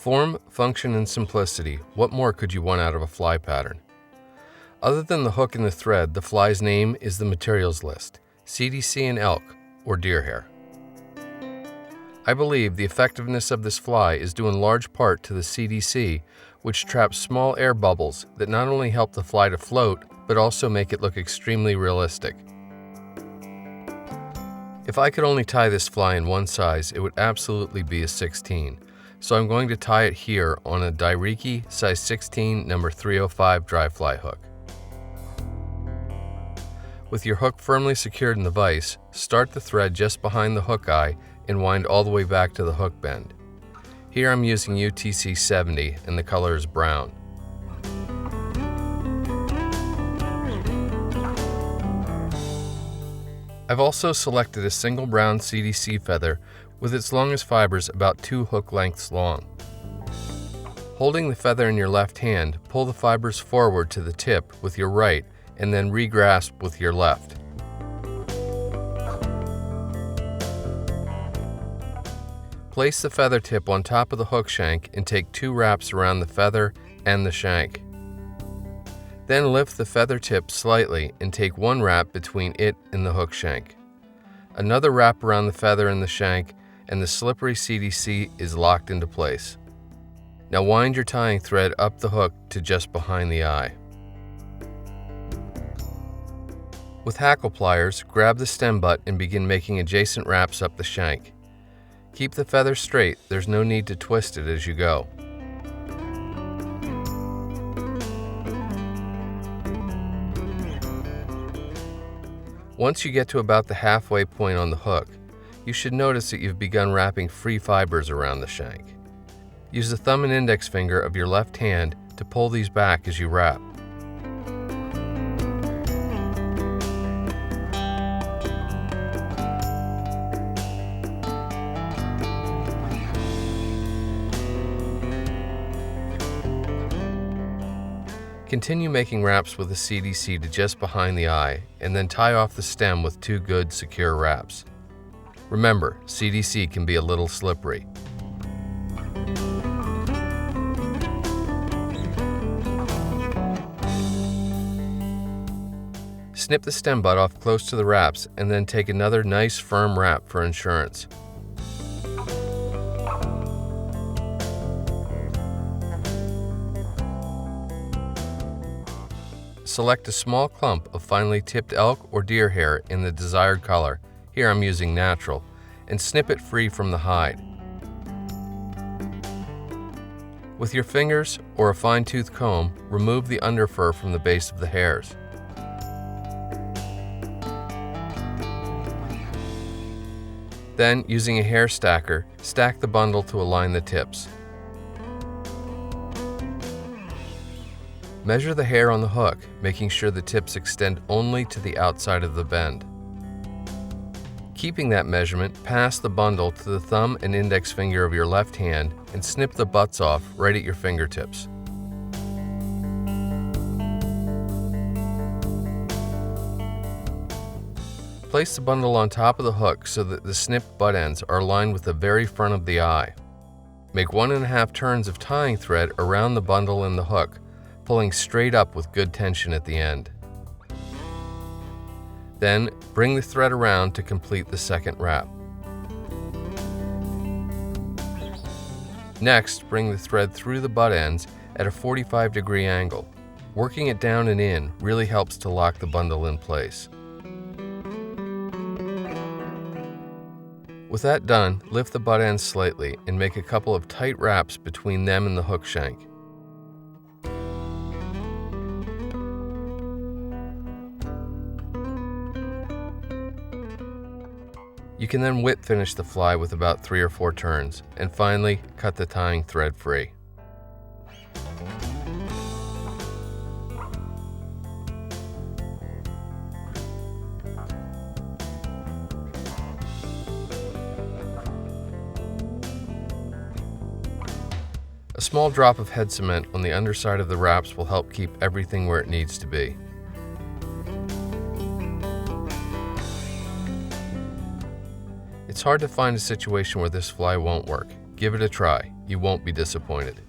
Form, function, and simplicity. What more could you want out of a fly pattern? Other than the hook and the thread, the fly's name is the materials list, CDC and elk, or deer hair. I believe the effectiveness of this fly is due in large part to the CDC, which traps small air bubbles that not only help the fly to float, but also make it look extremely realistic. If I could only tie this fly in one size, it would absolutely be a 16. So I'm going to tie it here on a Dai-Riki size 16 number 305 dry fly hook. With your hook firmly secured in the vise, start the thread just behind the hook eye and wind all the way back to the hook bend. Here I'm using UTC 70 and the color is brown. I've also selected a single brown CDC feather with its longest fibers about 2 hook lengths long. Holding the feather in your left hand, pull the fibers forward to the tip with your right and then re-grasp with your left. Place the feather tip on top of the hook shank and take 2 wraps around the feather and the shank. Then lift the feather tip slightly and take 1 wrap between it and the hook shank. Another wrap around the feather and the shank, and the slippery CDC is locked into place. Now wind your tying thread up the hook to just behind the eye. With hackle pliers, grab the stem butt and begin making adjacent wraps up the shank. Keep the feather straight, there's no need to twist it as you go. Once you get to about the halfway point on the hook, you should notice that you've begun wrapping free fibers around the shank. Use the thumb and index finger of your left hand to pull these back as you wrap. Continue making wraps with the CDC to just behind the eye, and then tie off the stem with 2 good, secure wraps. Remember, CDC can be a little slippery. Snip the stem butt off close to the wraps, and then take another nice firm wrap for insurance. Select a small clump of finely tipped elk or deer hair in the desired color, here I'm using natural, and snip it free from the hide. With your fingers or a fine-tooth comb, remove the underfur from the base of the hairs. Then, using a hair stacker, stack the bundle to align the tips. Measure the hair on the hook, making sure the tips extend only to the outside of the bend. Keeping that measurement, pass the bundle to the thumb and index finger of your left hand and snip the butts off right at your fingertips. Place the bundle on top of the hook so that the snipped butt ends are aligned with the very front of the eye. Make 1.5 turns of tying thread around the bundle and the hook, pulling straight up with good tension at the end. Then, bring the thread around to complete the second wrap. Next, bring the thread through the butt ends at a 45-degree angle. Working it down and in really helps to lock the bundle in place. With that done, lift the butt ends slightly and make a couple of tight wraps between them and the hook shank. You can then whip finish the fly with about 3 or 4 turns, and finally cut the tying thread free. A small drop of head cement on the underside of the wraps will help keep everything where it needs to be. It's hard to find a situation where this fly won't work. Give it a try. You won't be disappointed.